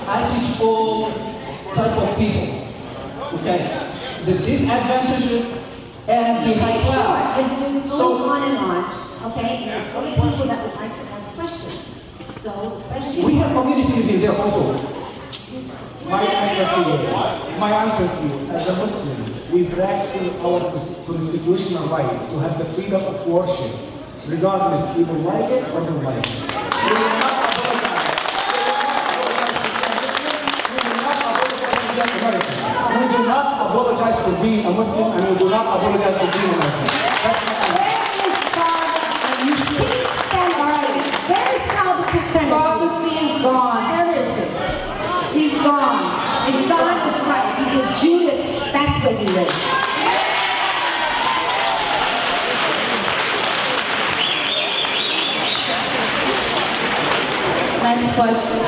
I teach all type of people. Okay? The disadvantaged and the high class. It's going on and on, okay? And there's so many people that would like to ask questions. So, questions. We have community living there also. My answer to you, as a Muslim, we practice our constitutional right to have the freedom of worship, regardless people like it or don't like it. We do not apologize for being a Muslim, and we do not apologize for being American. Where is God? And you keep them already. Where is God the prophecy? Prophecy is gone. Where is it? He's gone. He's gone is right. He's a Judas. That's where he lives. Next question.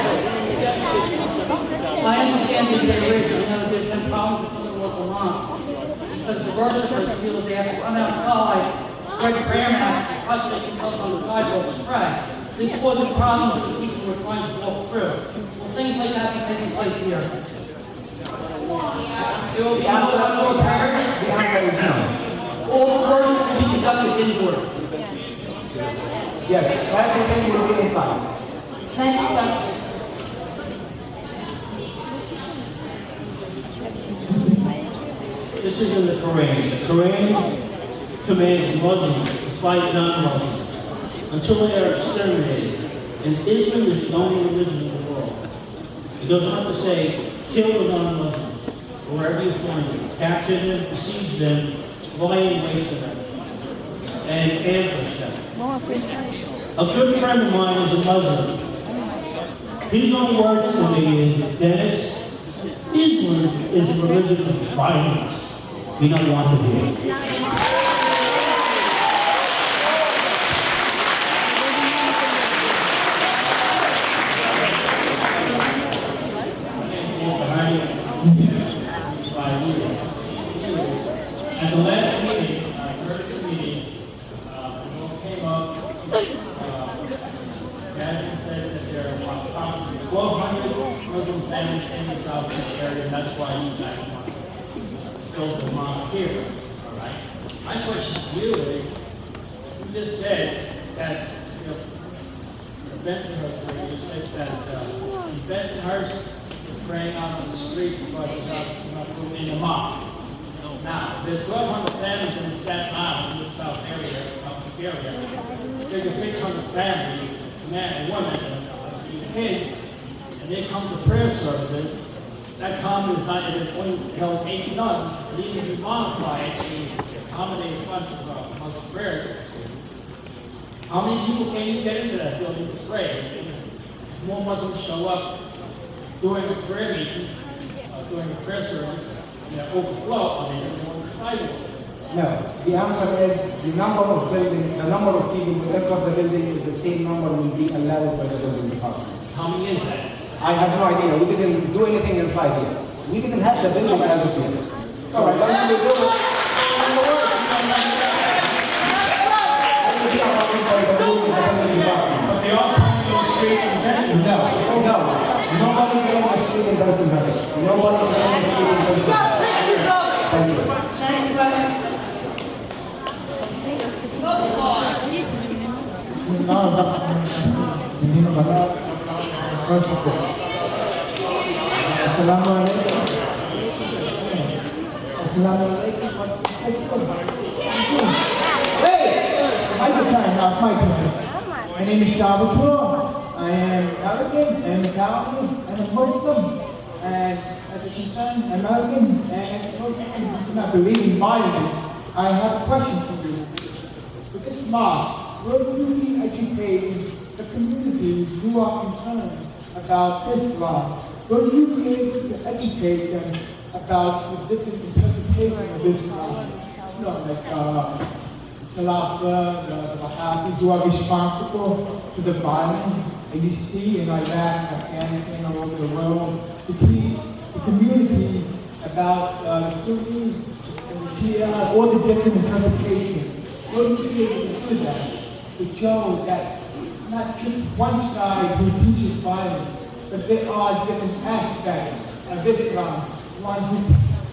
I understand that they're rich, you know, there's been problems with the local mosques. Because the worshipers feel that they have to run outside, spread prayer mats, plus they can come on the sidewalks and pray. This causes problems that people were trying to walk through. Will things like that be taking place here? There will be outdoor parish? The answer is no. All worship will be conducted indoors. Yes, everything will be inside. Next question. This is in the Quran. The Quran commands Muslims to fight non-Muslims until they are exterminated. And Islam is the only religion in the world. It goes on to say, kill the non-Muslims wherever you find them, capture them, besiege them, lie in wait for them, and ambush them. A good friend of mine is a Muslim. His own words to me is, Dennis, Islam is a religion of violence. We don't want to be it. At the last meeting, emergency meeting, it came up, Madison said that there are approximately 1,200 Muslim families in the southeast area, and that's why you guys want to build the mosque here, all right? My question to you is, you just said that, you know, Bensonhurst, where you said that in Bensonhurst, you're praying out on the street because you're not going in the mosque. Now, there's 1,200 families in Staten Island, in the south area, South area. There's 600 families, men and women, and kids, and they come to prayer services. That common is not, it is only held 8 nuns, but even if you modify it to accommodate a bunch of Muslim prayers, how many people can you get into that building to pray? If more Muslims show up during the prayer meetings, during the prayer service, and they overflow, I mean, there's more on the sidewalk. No, the answer is the number of people who enter the building is the same number will be allowed by the building department. How many is that? I have no idea. We didn't do anything inside here. We didn't have the building as of yet. So once we do it, But they all come to the street and no. Nobody can on the street in Bensonhurst. Nobody can on the street in Bensonhurst. Thank you. Next question. My name is Shabapur. I am American, I am Italian, I am a Muslim, and as a concerned American, and as a Muslim who do not believe in violence, I have a question for you. With this mosque, will you be educating the communities who are concerned about Islam? Will you be able to educate them about the different interpretations of Islam? You know, like Salafah, the Wahhabis who are responsible for the violence that you see in Iraq, Afghanistan, all over the world, to teach the community about the Sunni and the Shia, all the different interpretations. Will you be able to do that, to show that not just one side who teaches violence, but there are different aspects of Islam. One who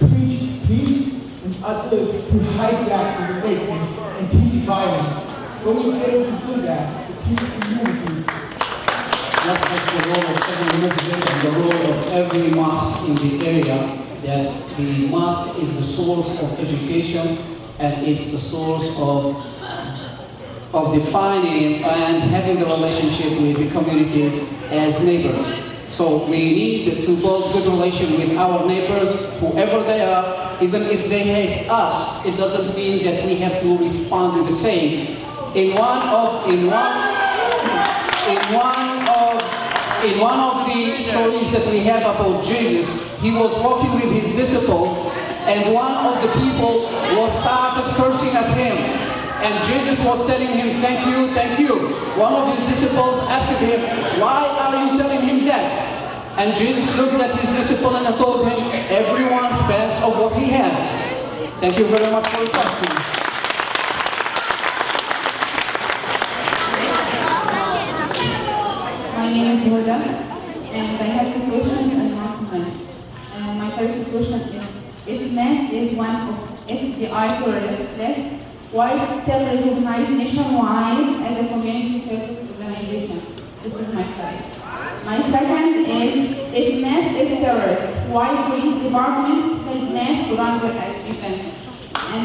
preach peace, and others who hijack religion and teach violence. Those who are able to do that, to teach community. That's the role of every Muslim and the role of every mosque in the area, that the mosque is the source of education and it's the source of defining and having a relationship with the communities as neighbors. So we need to build good relation with our neighbors, whoever they are. Even if they hate us, it doesn't mean that we have to respond in the same. In one of the stories that we have about Jesus, he was walking with his disciples, and one of the people was started cursing at him. And Jesus was telling him, thank you, thank you. One of his disciples asked him, why are you telling him that? And Jesus looked at his disciple and told him, everyone spends of what he has. Thank you very much for your question. My name is Hilda, and I have a question and one comment. My first question is, if men is one of FBI terrorist list, why is still recognized nationwide as a community service organization? This is my first. My second is, if MES is terrorist, why police department has MES to run their defense? And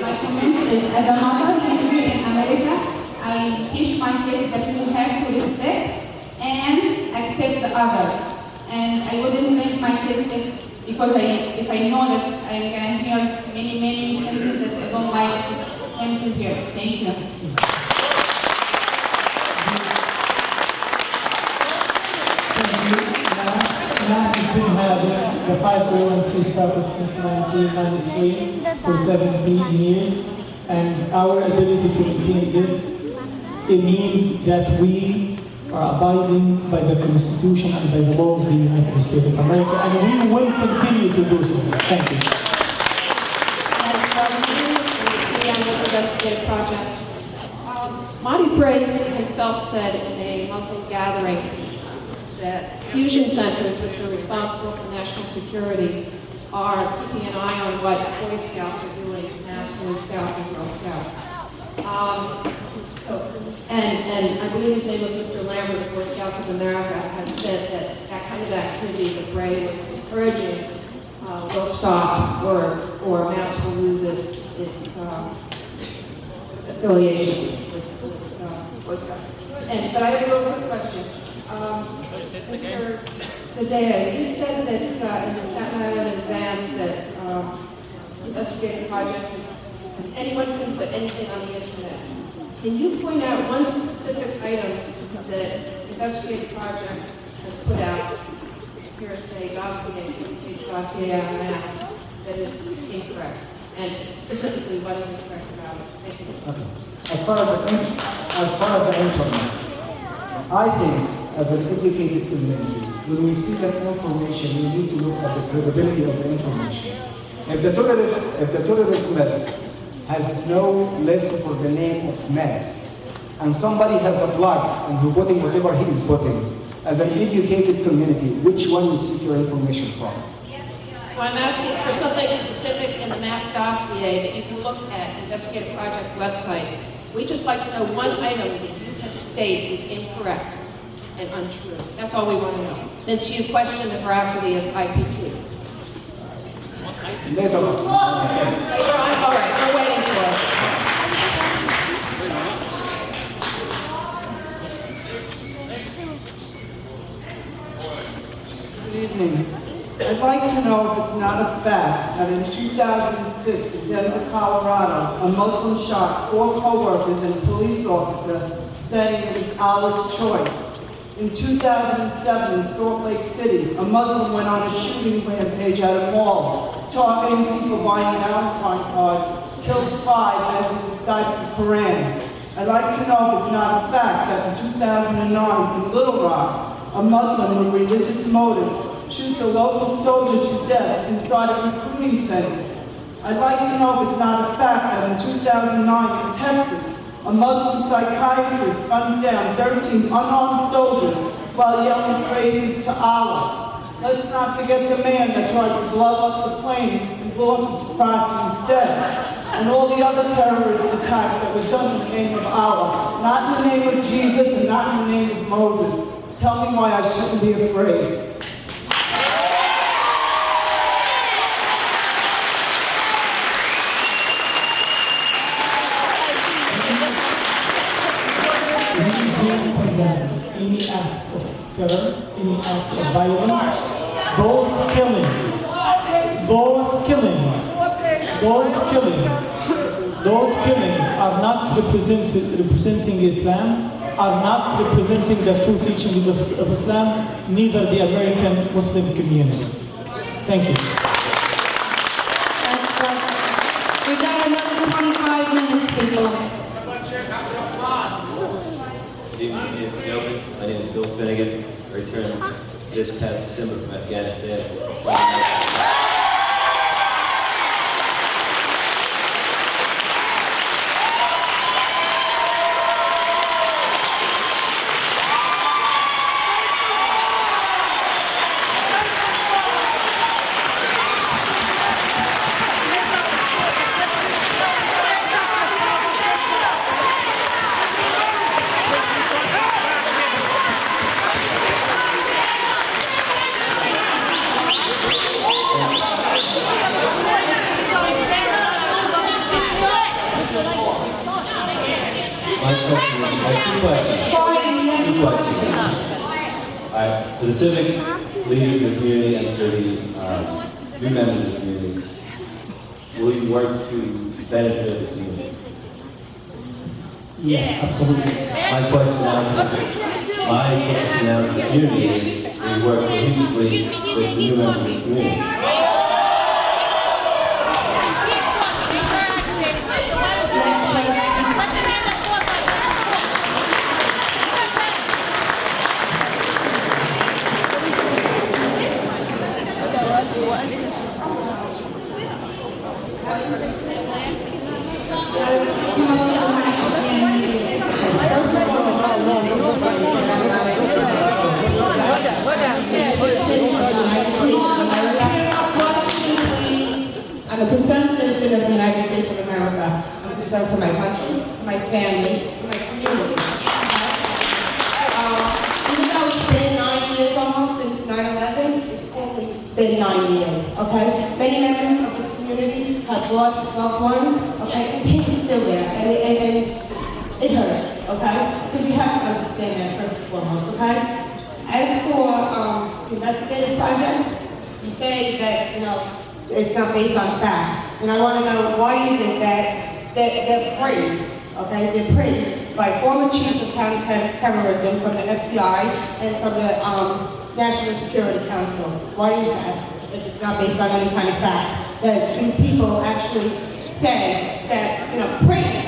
my comment is, as a mother living in America, I teach my kids that you have to respect and accept the other. And I wouldn't make my kids because if I know that I'm gonna hear many things that I don't like him to hear. Thank you. Mass has been having the 501c status since 1993 for 17 years, and our ability to maintain this, it means that we are abiding by the Constitution and by the law of the United States of America, and we will continue to do so. Thank you. The investigative project. Marty Brace himself said in a Muslim gathering that fusion centers, which are responsible for national security, are keeping an eye on what Boy Scouts are doing, mass Boy Scouts and Girl Scouts. And I believe his name was Mr. Lambert of Boy Scouts of America, has said that that kind of activity that Bray was encouraging will stop or mass will lose its affiliation with Boy Scouts. But I have a real quick question. Mr. Sadea, you said that in the Staten Island advance that investigative project, anyone can put anything on the internet. Can you point out one specific item that investigative project has put out, hearsay, dossier on mass, that is incorrect? And specifically, what is incorrect about it? Thank you. Okay. As far as the internet, I think as an educated community, when we see that information, we need to look at the credibility of the information. If the terrorist list has no list for the name of MES, and somebody has a blog and who's putting whatever he is putting, as an educated community, which one you seek your information from? Well, I'm asking for something specific in the mass dossier that you can look at, investigative project website. We'd just like to know one item that you can state is incorrect and untrue. That's all we want to know, since you question the veracity of IPT. Later on. Later on? All right, we're waiting for it. Good evening. I'd like to know if it's not a fact that in 2006 in Denver, Colorado, a Muslim shot 4 co-workers and a police officer saying it was Allah's choice. In 2007 in Salt Lake City, a Muslim went on a shooting rampage at a mall, targeting people buying Valentine cards, killed 5 as he recited the Quran. I'd like to know if it's not a fact that in 2009 in Little Rock, a Muslim with religious motives shoots a local soldier to death inside a recruiting center. I'd like to know if it's not a fact that in 2009 in Texas, A Muslim psychiatrist guns down 13 unarmed soldiers while yelling praises to Allah. Let's not forget the man that tried to blow up the plane and blew up his crotch instead. And all the other terrorist attacks that were done in the name of Allah, not in the name of Jesus and not in the name of Moses. Tell me why I shouldn't be afraid. Any act of terror, any act of violence, those killings are not representing Islam, are not representing the true teachings of Islam, neither the American Muslim community. Thank you. We got another 25 minutes, people. Good evening, ladies and gentlemen. My name is Bill Finnegan. I returned this past December from Afghanistan. For the civic leaders of the community and for the new members of the community, will you work to benefit the community? Yes, absolutely. My question now to the community is, will you work cohesively with the new members of the community? I'm a concerned citizen of the United States of America. I'm concerned for my country, for my family, for my community. Even though it's been 9 years almost since 9/11, it's only been 9 years, okay? Many members of this community have lost loved ones, okay? And pain is still there, and it hurts, okay? So we have to understand that first and foremost, okay? As for the investigative project, you say that, you know, it's not based on facts. And I want to know, why is it that they're praised, okay? They're praised by former chiefs of counterterrorism from the FBI and from the National Security Council. Why is that, if it's not based on any kind of fact? That these people actually say that, you know, praise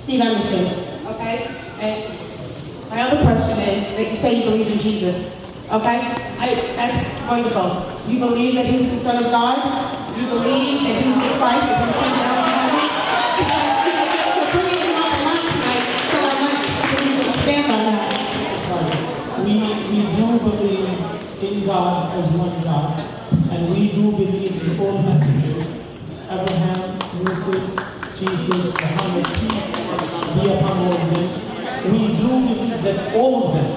Steve Emerson, okay? And my other question is that you say you believe in Jesus. Okay? That's wonderful. Do you believe that he was the Son of God? Do you believe that he was the Christ, that he was sent down from heaven? Because you're bringing him up a lot tonight, so I'd like for you to expand on that. We do believe in God as one God, and we do believe in all messengers. Abraham, Moses, Jesus, Muhammad, peace be upon all of them. We do believe that all of them,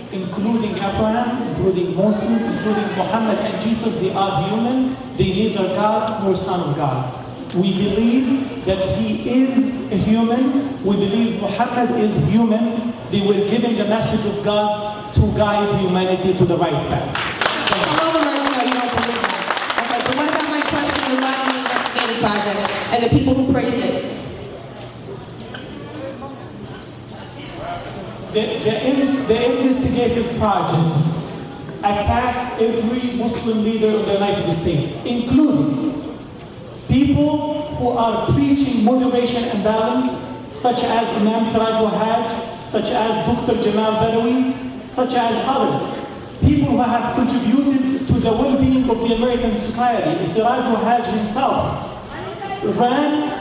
including Abraham, including Moses, including Muhammad and Jesus, they are human. They neither God nor Son of God. We believe that he is a human. We believe Muhammad is human. They were given the message of God to guide humanity to the right path. All the right, so you don't believe that. Okay, but what about my question regarding the investigative project and the people who praise it? The investigative project attack every Muslim leader of the United States, including people who are preaching moderation and balance, such as Imam Faraj Wahad, such as Dr. Jamal Badawi, such as others. People who have contributed to the well-being of the American society. Siraj Wahad himself ran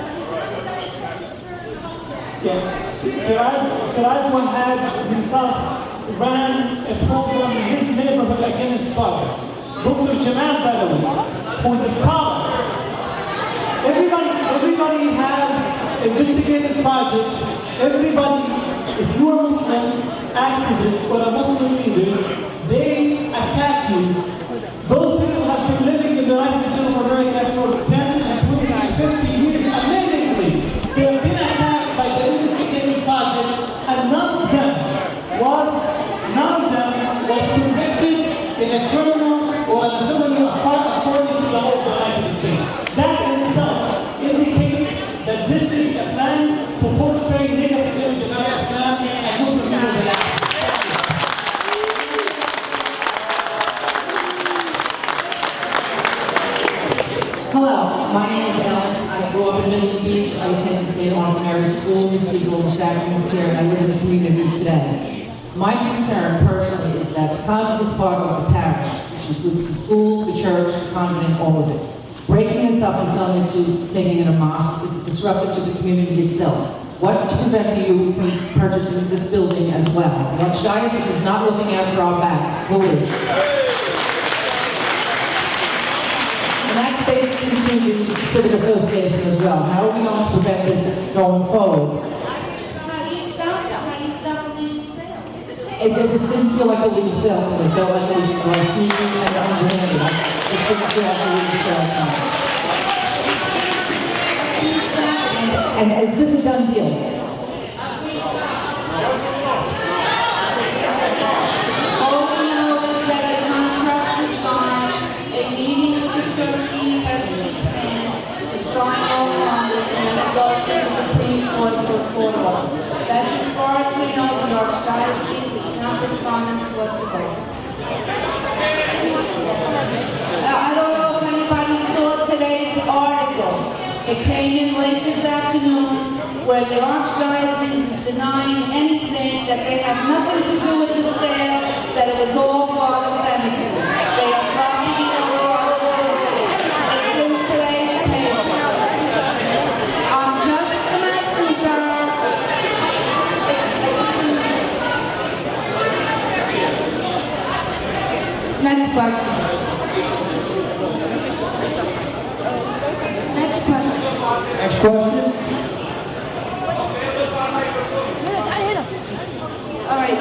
Siraj Wahab himself ran a program in his neighborhood against drugs. Dr. Jamal Badawi, who is a scholar. Everybody has investigated projects. Everybody, if you are a Muslim activist or a Muslim leader, they attack you. Those people have been living in the United States of America for 10 and 20 and 50 years. Amazingly, they have been attacked by the investigative projects, and none of them was convicted in a criminal or a criminal according to the law of the United States. That in itself indicates that this is a plan to portray negative image of Islam and Muslim image. Hello, my name is Ellen. I grew up in Middle Beach. I attended St. Mary School, received all the sacraments here, and I live in the community today. My concern personally is that the convent is part of the parish, which includes the school, the church, the convent, and all of it. Breaking this up and selling it to making it a mosque is disruptive to the community itself. What's to prevent you from purchasing this building as well? The Archdiocese is not looking out for our backs. Who is? And that's basically to the Civic Association as well. How are we going to prevent this going forward? How do you stop the legal sale? It just didn't feel like a legal sale to me. It felt like it was receiving and underhanded. It didn't feel like a legal sale to me. And is this a done deal? All we know is that the contract was signed, a meeting with the trustees has to be planned to sign off on this, and then it goes to the Supreme Court for a court order. That's as far as we know. The Archdiocese is not responding to us today. I don't know if anybody saw today's article. It came in late this afternoon where the Archdiocese is denying anything, that they have nothing to do with the sale, that it was all part of the premises. They are property of all the It's in today's paper. I'm just a messenger. Next question. Next question. Next question. All right.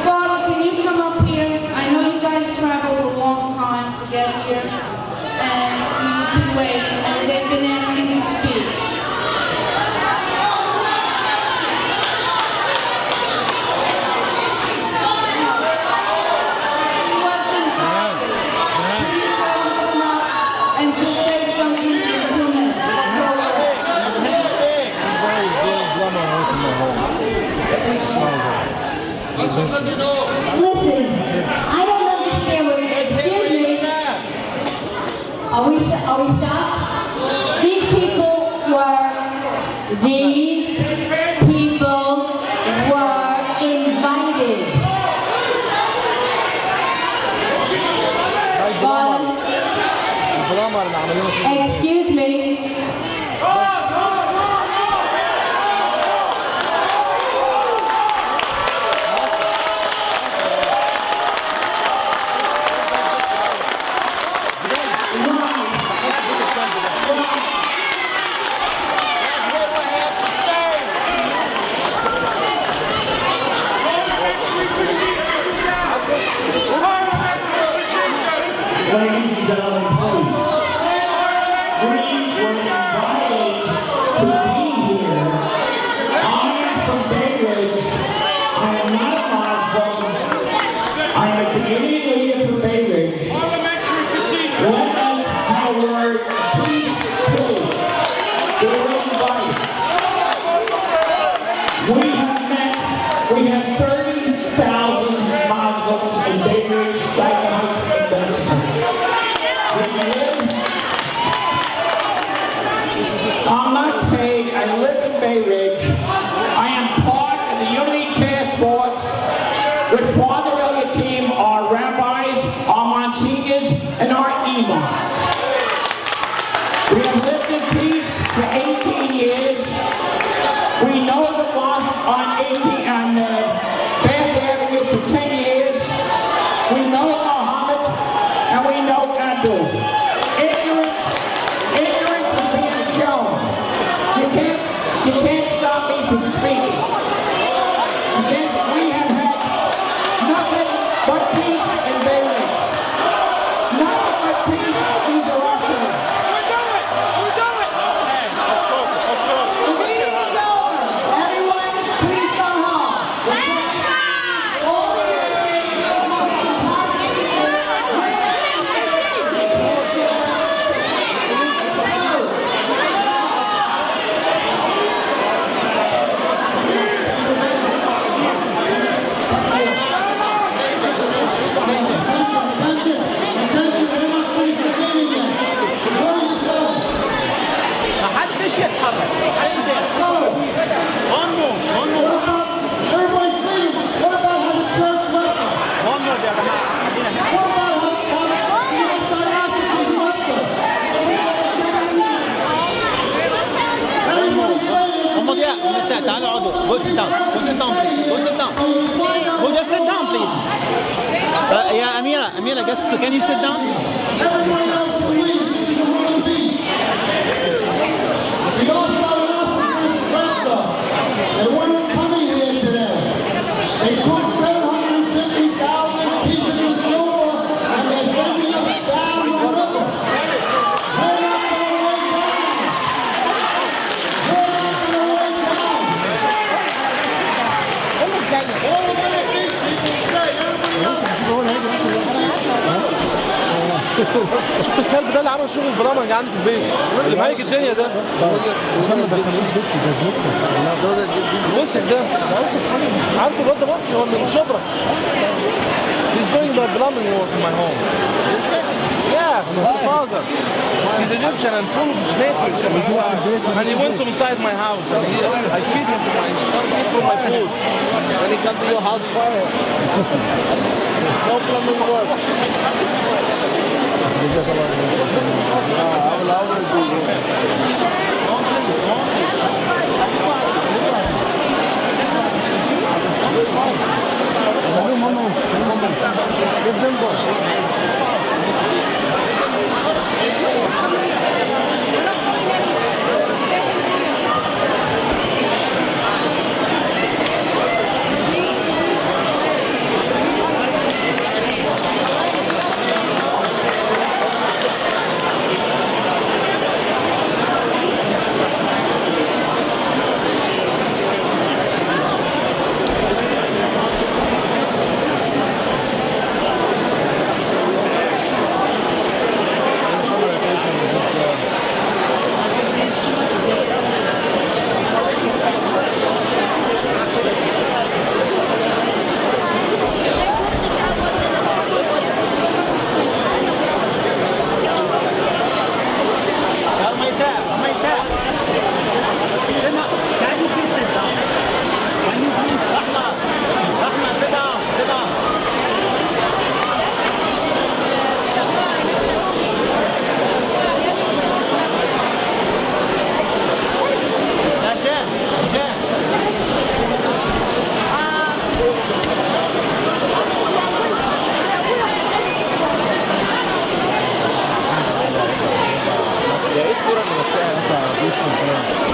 Father, can you come up here? I know you guys traveled a long time to get here, and you've been waiting, and they've been asking to speak. And just say something in 2 minutes. That's all right. Listen, I don't understand what excuse me. Are we stopped? These people were invited. Excuse me. Ladies and gentlemen, please. We were invited to be here. I am from Bay Ridge. I am not a Muslim. I am a community leader from Bay Ridge. Let us, however, please, we were invited. We have 30,000 Muslims in Bay Ridge, Staten Island Community. I'm not paid. I live in Bay Ridge. I am part of the Unity Task Force with Father Elliott team, our rabbis, our monsignors, and our imams. We have lifted for 18 years. We know the mosque on Bath Avenue for 10 years. We know Muhammad and we know Abdul. Ignorance is being shown. You can't stop me from speaking. We have had nothing but peace in Beirut. Nothing but peace in Jerusalem. We're doing it! We're doing it! Okay, let's go. The meeting is over. Everyone, please go home. All the محدش يتحرك. One more. Everybody's leaving. What about how the church left them? One more يا جماعة. What about how the Everybody's waiting. One more yeah. تعالوا اقعدوا. Go sit down. Go just sit down please. Yeah, Amira, can you sit down? Everyone else is leaving. We don't start they weren't coming here today. They took 750,000 pieces of silver and they're sending us down the river. We're not going to wait down. شفت الكلب ده اللي عمل شغل البرامج عندي في البيت اللي مهيج الدنيا ده وسخ ده عارفه الواد ده مصري هو من شبرا he's doing the plumbing work in my home yeah his father he's Egyptian and full of native and he went inside my house and I feed him from my food When he comes to your house fire. No plumbing work. الصورة اللي ماسكاها انت